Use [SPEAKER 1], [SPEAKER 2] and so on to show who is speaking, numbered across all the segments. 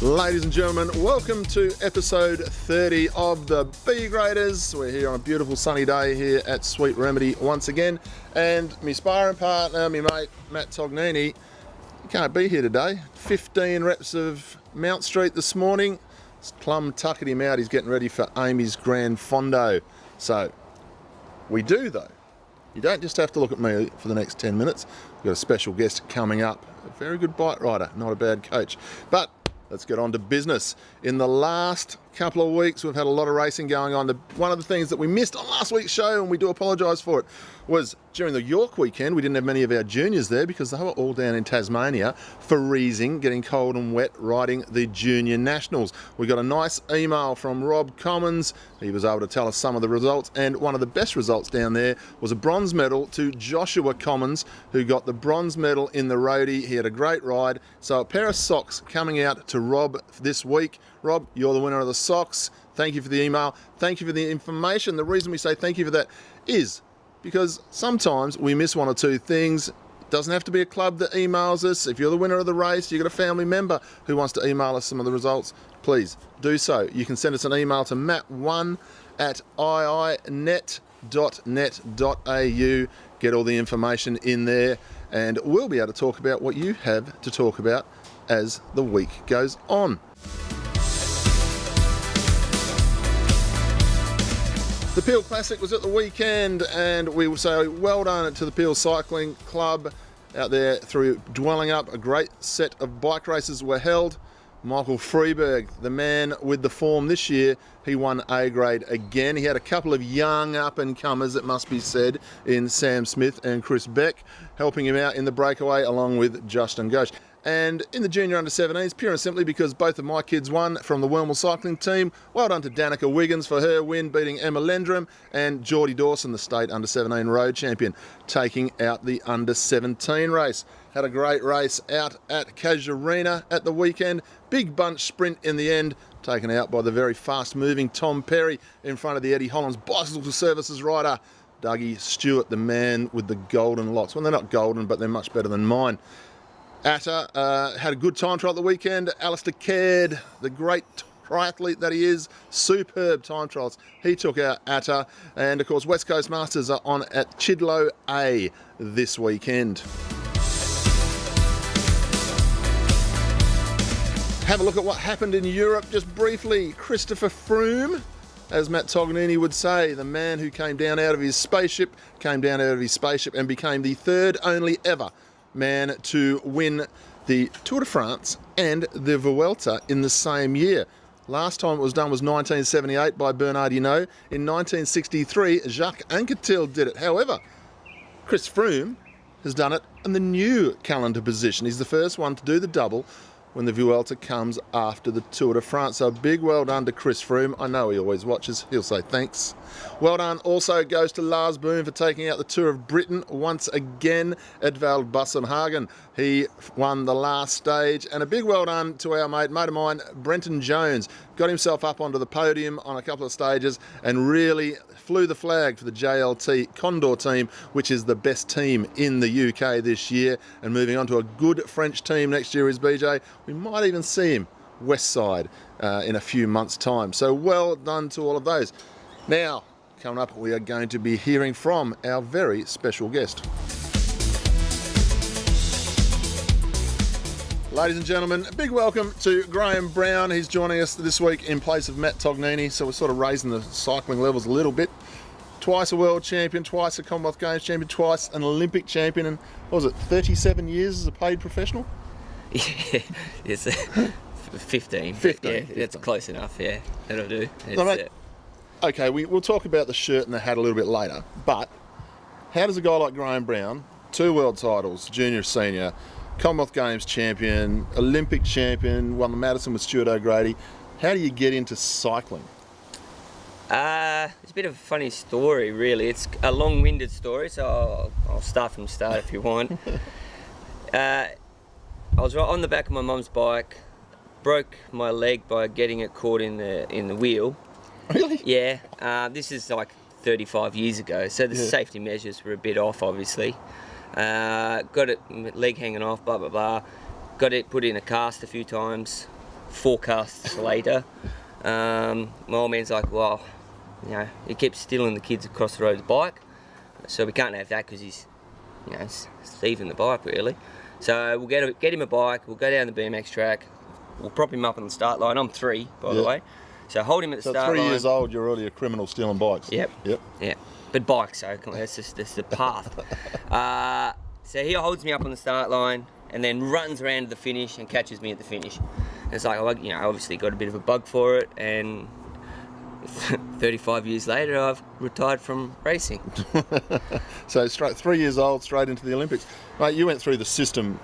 [SPEAKER 1] Ladies and gentlemen, welcome to episode 30 of the B Graders. We're here on a beautiful sunny day here at Sweet Remedy once again. And my sparring partner, my mate, Matt Tognini, he can't be here today. 15 reps of Mount Street this morning. It's plumb tuckered him out. He's getting ready for Amy's Grand Fondo. So, we do though. You don't just have to look at me for the next 10 minutes. We've got a special guest coming up. A very good bike rider, not a bad coach. But let's get on to business. In the last couple of weeks, we've had a lot of racing going on. One of the things that we missed on last week's show, and we do apologise for it, was during the York weekend, we didn't have many of our juniors there because they were all down in Tasmania, freezing, getting cold and wet, riding the Junior Nationals. We got a nice email from Rob Commons. He was able to tell us some of the results, and one of the best results down there was a bronze medal to Joshua Commons, who got the bronze medal in the roadie. He had a great ride. So a pair of socks coming out to Rob this week. Rob, you're the winner of the socks. Thank you for the email. Thank you for the information. The reason we say thank you for that is because sometimes we miss one or two things. It doesn't have to be a club that emails us. If you're the winner of the race, you've got a family member who wants to email us some of the results, please do so. You can send us an email to matt1@iinet.net.au. Get all the information in there, and we'll be able to talk about what you have to talk about as the week goes on. The Peel Classic was at the weekend, and we will say well done to the Peel Cycling Club out there through dwelling up. A great set of bike races were held. Michael Freeberg, the man with the form this year, he won A grade again. He had a couple of young up-and-comers, it must be said, in Sam Smith and Chris Beck, helping him out in the breakaway along with Justin Ghosh. And in the junior under-17s, pure and simply because both of my kids won from the Wormel cycling team. Well done to Danica Wiggins for her win, beating Emma Lendrum, and Geordie Dawson, the state under-17 road champion, taking out the under-17 race. Had a great race out at Casuarina at the weekend. Big bunch sprint in the end, taken out by the very fast-moving Tom Perry in front of the Eddie Hollands Bicycle Services rider, Dougie Stewart, the man with the golden locks. Well, they're not golden, but they're much better than mine. Atta had a good time trial at the weekend. Alistair Caird, the great triathlete that he is, superb time trials. He took out Atta. And of course, West Coast Masters are on at Chidlow A this weekend. Have a look at what happened in Europe just briefly. Christopher Froome, as Matt Tognini would say, the man who came down out of his spaceship and became the third only ever man to win the Tour de France and the Vuelta in the same year. Last time it was done was 1978 by Bernard Hinault. In 1963, Jacques Anquetil did it. However, Chris Froome has done it in the new calendar position. He's the first one to do the double when the Vuelta comes after the Tour de France. So a big well done to Chris Froome. I know he always watches. He'll say thanks. Well done also goes to Lars Boom for taking out the Tour of Britain once again at Val Bussenhagen. He won the last stage. And a big well done to our mate of mine, Brenton Jones. Got himself up onto the podium on a couple of stages and really flew the flag for the JLT Condor team, which is the best team in the UK this year. And moving on to a good French team next year is BJ. We might even see him West Side in a few months' time. So well done to all of those. Now, coming up, we are going to be hearing from our very special guest. Ladies and gentlemen, a big welcome to Graeme Brown. He's joining us this week in place of Matt Tognini, so we're sort of raising the cycling levels a little bit. Twice a world champion, twice a Commonwealth Games champion, twice an Olympic champion, and what was it, 37 years as a paid professional?
[SPEAKER 2] Yeah, it's 15.
[SPEAKER 1] 15.
[SPEAKER 2] Yeah, that's close enough, yeah, that'll do.
[SPEAKER 1] Okay, we'll talk about the shirt and the hat a little bit later, but how does a guy like Graeme Brown, 2 world titles, junior, senior, Commonwealth Games champion, Olympic champion, won the Madison with Stuart O'Grady, how do you get into cycling?
[SPEAKER 2] It's a bit of a funny story, really. It's a long-winded story, so I'll start from the start if you want. I was on the back of my mum's bike, broke my leg by getting it caught in the wheel.
[SPEAKER 1] Really?
[SPEAKER 2] Yeah. This is like 35 years ago, so the safety measures were a bit off, obviously. Got it, leg hanging off, blah, blah, blah. Got it put in a cast a few times. forecasts later, my old man's like, well, you know, he keeps stealing the kids across the road's bike, so we can't have that because he's, you know, thieving the bike really. So we'll get him a bike, we'll go down the BMX track, we'll prop him up on the start line. I'm 3, by the way. So hold him at the start line.
[SPEAKER 1] 3 years old, you're already a criminal stealing bikes.
[SPEAKER 2] Yep. Yeah. But bikes, so that's the path. So he holds me up on the start line and then runs around to the finish and catches me at the finish. And it's like, you know, obviously got a bit of a bug for it, and 35 years later, I've retired from racing.
[SPEAKER 1] So 3 years old, straight into the Olympics. Mate, you went through the system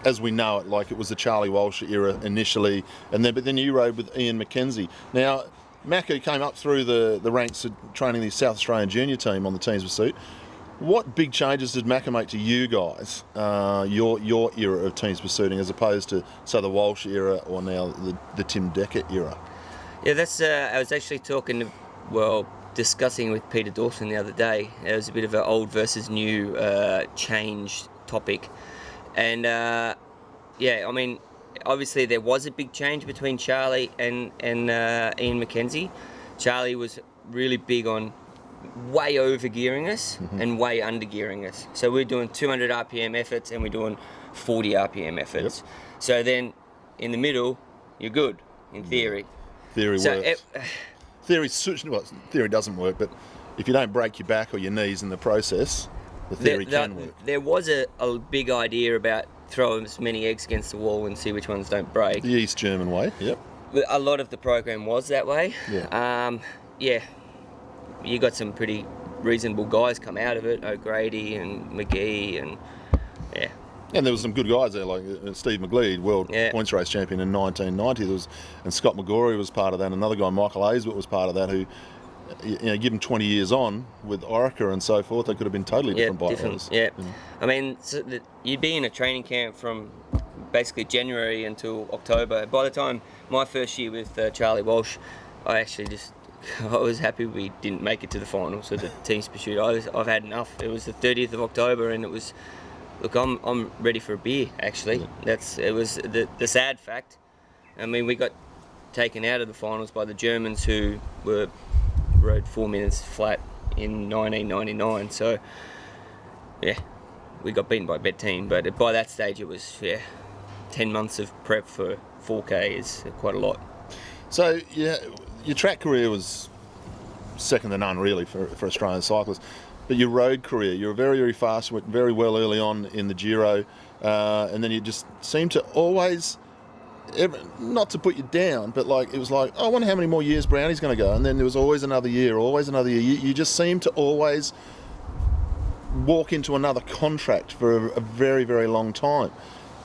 [SPEAKER 1] as we know it, like it was the Charlie Walsh era initially, but then you rode with Ian McKenzie. Now, Macca came up through the ranks of training the South Australian junior team on the team's pursuit. What big changes did Macca make to you guys, your era of teams pursuiting, as opposed to, say, the Walsh era or now the Tim Deckett era?
[SPEAKER 2] Yeah, that's. I was actually discussing with Peter Dawson the other day. It was a bit of an old versus new change topic, and I mean, obviously there was a big change between Charlie and Ian McKenzie. Charlie was really big on way over gearing us and way under gearing us. So we're doing 200 RPM efforts and we're doing 40 RPM efforts. Yep. So then in the middle, you're good in theory.
[SPEAKER 1] Theory works. Theory doesn't work, but if you don't break your back or your knees in the process, the theory can work.
[SPEAKER 2] There was a big idea about throwing as many eggs against the wall and see which ones don't break.
[SPEAKER 1] The East German way, yep.
[SPEAKER 2] A lot of the program was that way. Yeah. You got some pretty reasonable guys come out of it, O'Grady and McGee, and yeah.
[SPEAKER 1] And there was some good guys there, like Steve McGleed, world points race champion in 1990. And Scott McGorry was part of that. Another guy, Michael Aisbert, was part of that. Who, you know, given 20 years on with Orica and so forth, they could have been totally different bike riders.
[SPEAKER 2] Yeah, I mean, you'd be in a training camp from basically January until October. By the time my first year with Charlie Walsh, I was happy we didn't make it to the finals of the team's pursuit. I've had enough. It was the 30th of October, and it was. Look, I'm ready for a beer. Actually, it was the sad fact. I mean, we got taken out of the finals by the Germans, who rode 4 minutes flat in 1999. So, yeah, we got beaten by a better team. But by that stage, it was 10 months of prep for 4K is quite a lot.
[SPEAKER 1] So, yeah, your track career was second to none, really, for Australian cyclists. But your road career, you were very, very fast, went very well early on in the Giro, and then you just seemed to always, not to put you down, but like it was like, oh, I wonder how many more years Brownie's going to go, and then there was always another year. You just seemed to always walk into another contract for a very, very long time.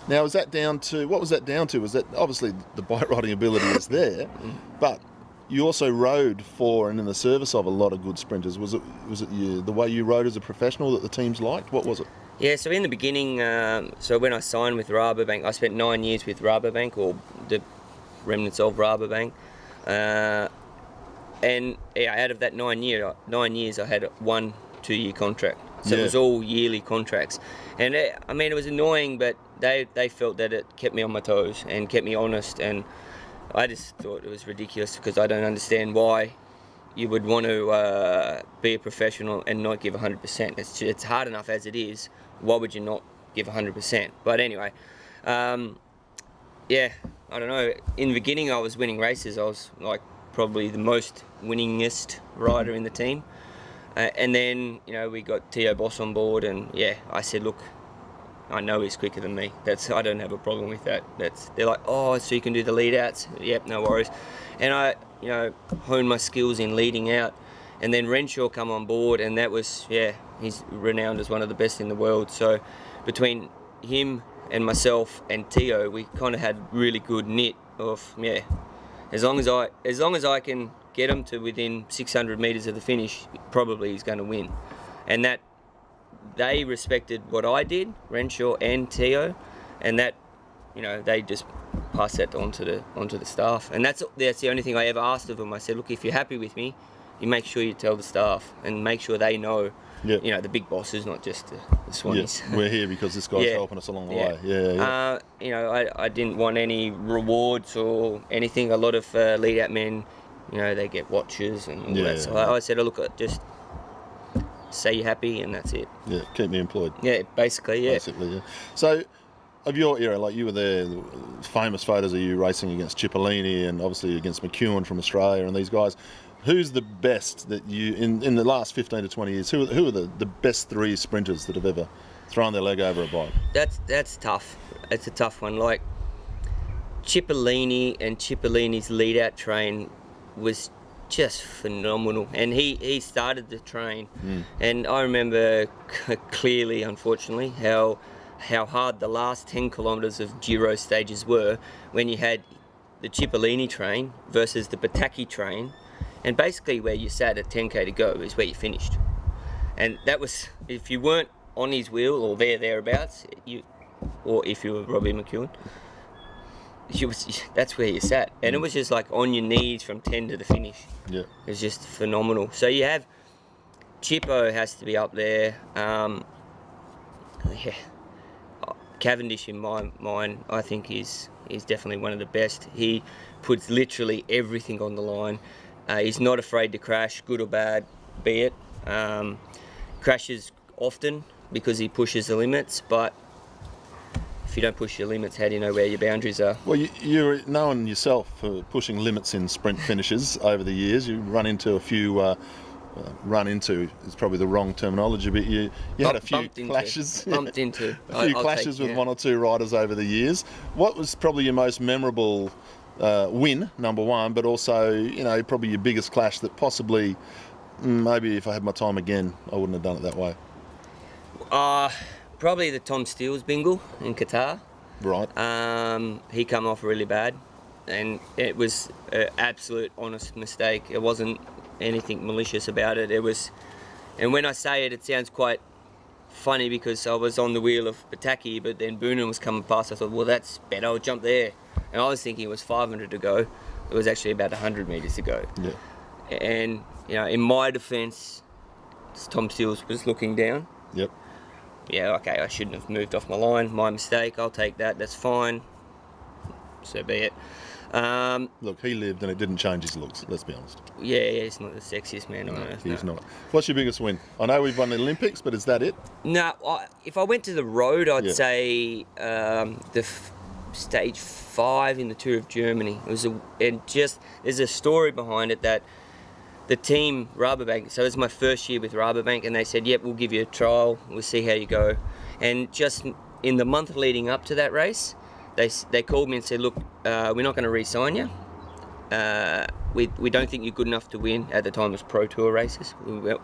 [SPEAKER 1] Now, what was that down to? Was that obviously the bike riding ability is there, but you also rode for and in the service of a lot of good sprinters. Was it the way you rode as a professional that the teams liked? What was it?
[SPEAKER 2] Yeah, so in the beginning, so when I signed with Rabobank, I spent 9 years with Rabobank, or the remnants of Rabobank. And out of that 9 years, I had 1 2-year contract. So it was all yearly contracts. And it was annoying, but they felt that it kept me on my toes and kept me honest, and I just thought it was ridiculous because I don't understand why you would want to be a professional and not give 100%. It's hard enough as it is. Why would you not give 100%? But anyway, I don't know. In the beginning, I was winning races. I was like probably the most winningest rider in the team. And then, we got Theo Boss on board, and I said, look, I know he's quicker than me. I don't have a problem with that. They're like, oh, so you can do the lead outs? Yep, no worries. And I, honed my skills in leading out. And then Renshaw come on board, and that was, he's renowned as one of the best in the world. So between him and myself and Theo, we kind of had really good knit of, as long as I can get him to within 600 metres of the finish, probably he's going to win. And that, they respected what I did, Renshaw and Theo, and that, they just passed that onto the staff. And that's the only thing I ever asked of them. I said, look, if you're happy with me, you make sure you tell the staff and make sure they know
[SPEAKER 1] Yep.
[SPEAKER 2] You know, the big bosses, not just the Swannies.
[SPEAKER 1] Yeah, we're here because this guy's
[SPEAKER 2] Yeah.
[SPEAKER 1] helping us along the
[SPEAKER 2] Yeah.
[SPEAKER 1] way. Yeah.
[SPEAKER 2] You know, I didn't want any rewards or anything. A lot of lead-out men, you know, they get watches and all that. So I said, look, just say you're happy and that's it.
[SPEAKER 1] Yeah, keep me employed.
[SPEAKER 2] Yeah, basically, yeah.
[SPEAKER 1] Basically, yeah. So, of your era, like you were there, famous photos of you racing against Cipollini and obviously against McEwen from Australia and these guys. Who's the best that you, in the last 15 to 20 years, who are the best 3 sprinters that have ever thrown their leg over a bike?
[SPEAKER 2] That's tough. It's a tough one. Like, Cipollini and Cipollini's lead-out train was just phenomenal, and he started the train. And I remember clearly, unfortunately, how hard the last 10 kilometres of Giro stages were when you had the Cipollini train versus the Pataki train, and basically where you sat at 10k to go is where you finished. And that was, if you weren't on his wheel or thereabouts, or if you were Robbie McEwen, that's where you sat, and it was just like on your knees from 10 to the finish.
[SPEAKER 1] Yeah,
[SPEAKER 2] it was just phenomenal. So you have Chippo has to be up there. Cavendish in my mind, I think is definitely one of the best. He puts literally everything on the line. He's not afraid to crash, good or bad, be it. Crashes often because he pushes the limits, but if you don't push your limits, how do you know where your boundaries are?
[SPEAKER 1] well, you're known yourself for pushing limits in sprint finishes over the years. You run into a few, run into is probably the wrong terminology, but you had a few clashes.
[SPEAKER 2] Bumped into.
[SPEAKER 1] A few clashes with one or two riders over the years. What was probably your most memorable win, number one, but also, you know, probably your biggest clash that possibly, maybe if I had my time again, I wouldn't have done it that way?
[SPEAKER 2] Probably the Tom Steele's bingle in Qatar.
[SPEAKER 1] Right.
[SPEAKER 2] He come off really bad, and it was an absolute honest mistake. It wasn't anything malicious about it. It was, and when I say it, it sounds quite funny because I was on the wheel of Pataki, but then Boonen was coming past. I thought, well, that's better. I'll jump there. And I was thinking it was 500 to go. It was actually about 100 metres to go.
[SPEAKER 1] Yeah.
[SPEAKER 2] And, you know, in my defence, Tom Steele was looking down.
[SPEAKER 1] Yep.
[SPEAKER 2] Yeah, okay, I shouldn't have moved off my line. My mistake, I'll take that. That's fine. So be it.
[SPEAKER 1] Look, he lived and it didn't change his looks, let's be honest.
[SPEAKER 2] Yeah, he's not the sexiest man on earth.
[SPEAKER 1] He's not. What's your biggest win? I know we've won the Olympics, but is that it?
[SPEAKER 2] No, if I went to the road, I'd say stage 5 in the Tour of Germany. There's a story behind it that the team, Rabobank, so it was my first year with Rabobank, and they said, yep, we'll give you a trial, we'll see how you go. And just in the month leading up to that race, they called me and said, look, we're not going to re-sign you. We don't think you're good enough to win. At the time it was Pro Tour races. You're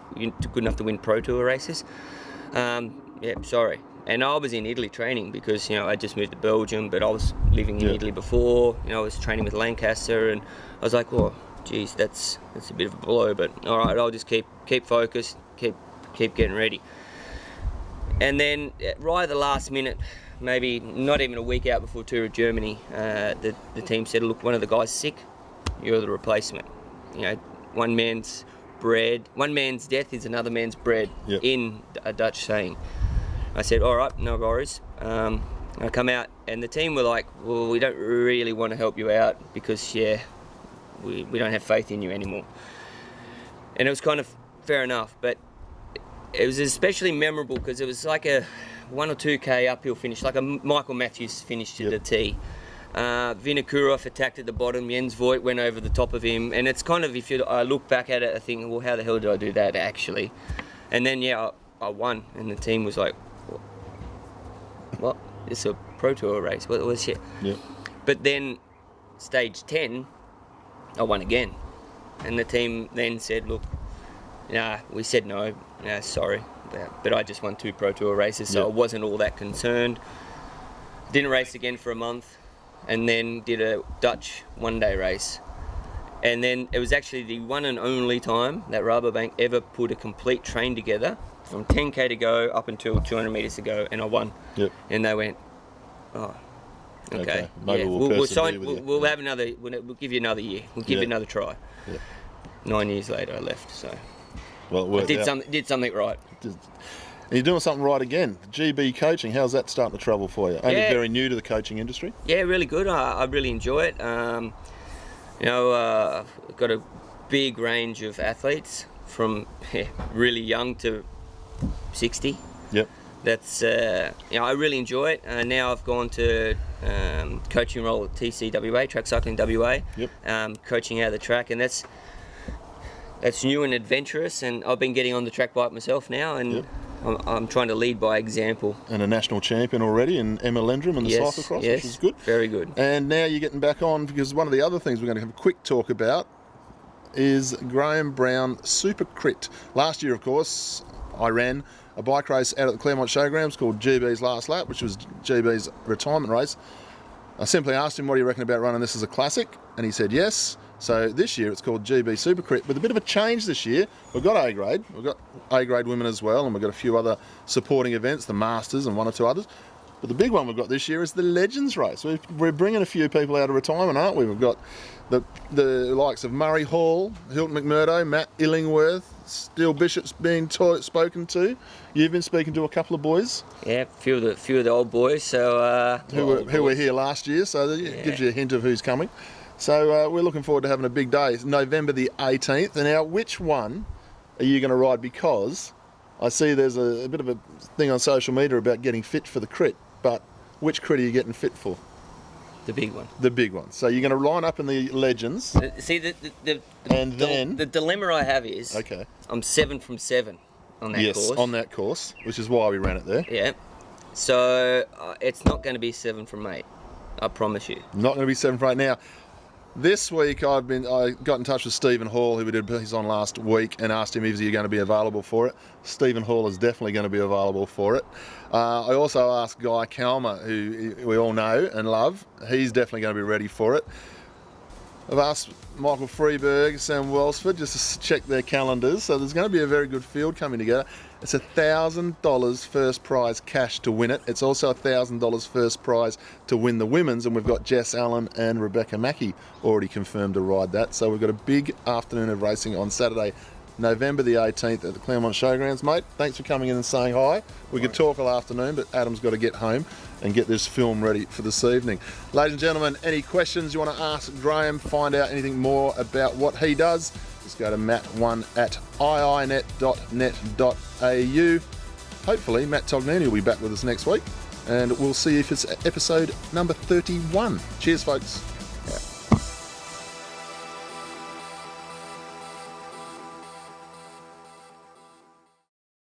[SPEAKER 2] good enough to win Pro Tour races. Yeah, sorry. And I was in Italy training because, you know, I just moved to Belgium, but I was living in Italy before. You know, I was training with Lancaster, and I was like, well, geez, that's a bit of a blow, but all right, I'll just keep focused, keep getting ready. And then right at the last minute, maybe not even a week out before Tour of Germany, the team said, look, one of the guys is sick, you're the replacement. You know, one man's death is another man's bread, in a Dutch saying. I said, all right, no worries. I come out and the team were like, well, we don't really want to help you out because, we don't have faith in you anymore. And it was kind of fair enough, but it was especially memorable because it was like a 1 or 2k uphill finish, like a Michael Matthews finish to the tee. Vinokurov attacked at the bottom, Jens Voigt went over the top of him, and it's kind of, I look back at it, I think, well, how the hell did I do that actually? And then, I won, and the team was like, what? It's a Pro Tour race, what was it? Yeah. But then, stage 10, I won again. And the team then said, look, we said no, sorry. But I just won 2 Pro Tour races, so I wasn't all that concerned. Didn't race again for a month, and then did a Dutch one-day race. And then it was actually the one and only time that Rabobank ever put a complete train together from 10k to go up until 200 metres to go, and I won. Yep. And they went, oh, okay.
[SPEAKER 1] Maybe we'll sign.
[SPEAKER 2] We'll have another. We'll give you another year. We'll give you another try. 9 years later, I left. So,
[SPEAKER 1] well, it worked
[SPEAKER 2] did something right.
[SPEAKER 1] And you're doing something right again. GB coaching, how's that starting to travel for you? Only very new to the coaching industry.
[SPEAKER 2] Yeah, really good. I really enjoy it. I've got a big range of athletes from really young to 60.
[SPEAKER 1] Yep.
[SPEAKER 2] That's I really enjoy it. Now I've gone to coaching role at TCWA, Track Cycling WA.
[SPEAKER 1] Yep.
[SPEAKER 2] Coaching out of the track, and that's new and adventurous. And I've been getting on the track bike myself now, and
[SPEAKER 1] Yep.
[SPEAKER 2] I'm trying to lead by example.
[SPEAKER 1] And a national champion already in Emma Lendrum and the cyclocross, which is good.
[SPEAKER 2] Very good.
[SPEAKER 1] And now you're getting back on, because one of the other things we're going to have a quick talk about is Graeme Brown Super Crit. Last year, of course, I ran a bike race out at the Claremont Showgrounds called GB's Last Lap, which was GB's retirement race. I simply asked him, what do you reckon about running this as a classic? And he said yes. So this year it's called GB Super Crit, with a bit of a change this year. We've got A grade, we've got A grade women as well, and we've got a few other supporting events, the Masters and one or two others. But the big one we've got this year is the Legends Race. We're bringing a few people out of retirement, aren't we? We've got the likes of Murray Hall, Hilton McMurdo, Matt Illingworth, Steele Bishop's being spoken to. You've been speaking to a couple of boys.
[SPEAKER 2] Yeah, a few of the old boys. So
[SPEAKER 1] who were here last year, so that gives you a hint of who's coming. So we're looking forward to having a big day. It's November the 18th. And now, which one are you going to ride? Because I see there's a bit of a thing on social media about getting fit for the crit, but which crit are you getting fit for?
[SPEAKER 2] The big one.
[SPEAKER 1] The big one. So you're going to line up in the Legends.
[SPEAKER 2] See, the dilemma I have is,
[SPEAKER 1] okay,
[SPEAKER 2] I'm 7 from 7 on that course.
[SPEAKER 1] Yes, on that course, which is why we ran it there.
[SPEAKER 2] Yeah. So it's not going to be 7 from 8. I promise you.
[SPEAKER 1] Not going to be 7 from 8. Now, this week I got in touch with Stephen Hall, who we did his on last week, and asked him if he's going to be available for it. Stephen Hall is definitely going to be available for it. I also asked Guy Kalmer, who we all know and love. He's definitely going to be ready for it. I've asked Michael Freeberg, Sam Welsford, just to check their calendars. So there's going to be a very good field coming together. It's $1,000 first prize cash to win it. It's also $1,000 first prize to win the women's, and we've got Jess Allen and Rebecca Mackey already confirmed to ride that. So we've got a big afternoon of racing on Saturday, November the 18th at the Claremont Showgrounds. Mate, thanks for coming in and saying hi. We could talk all afternoon, but Adam's got to get home and get this film ready for this evening. Ladies and gentlemen, any questions you want to ask Graeme, find out anything more about what he does, just go to Matt1 at iinet.net.au. Hopefully Matt Tognini will be back with us next week, and we'll see if it's episode number 31. Cheers, folks.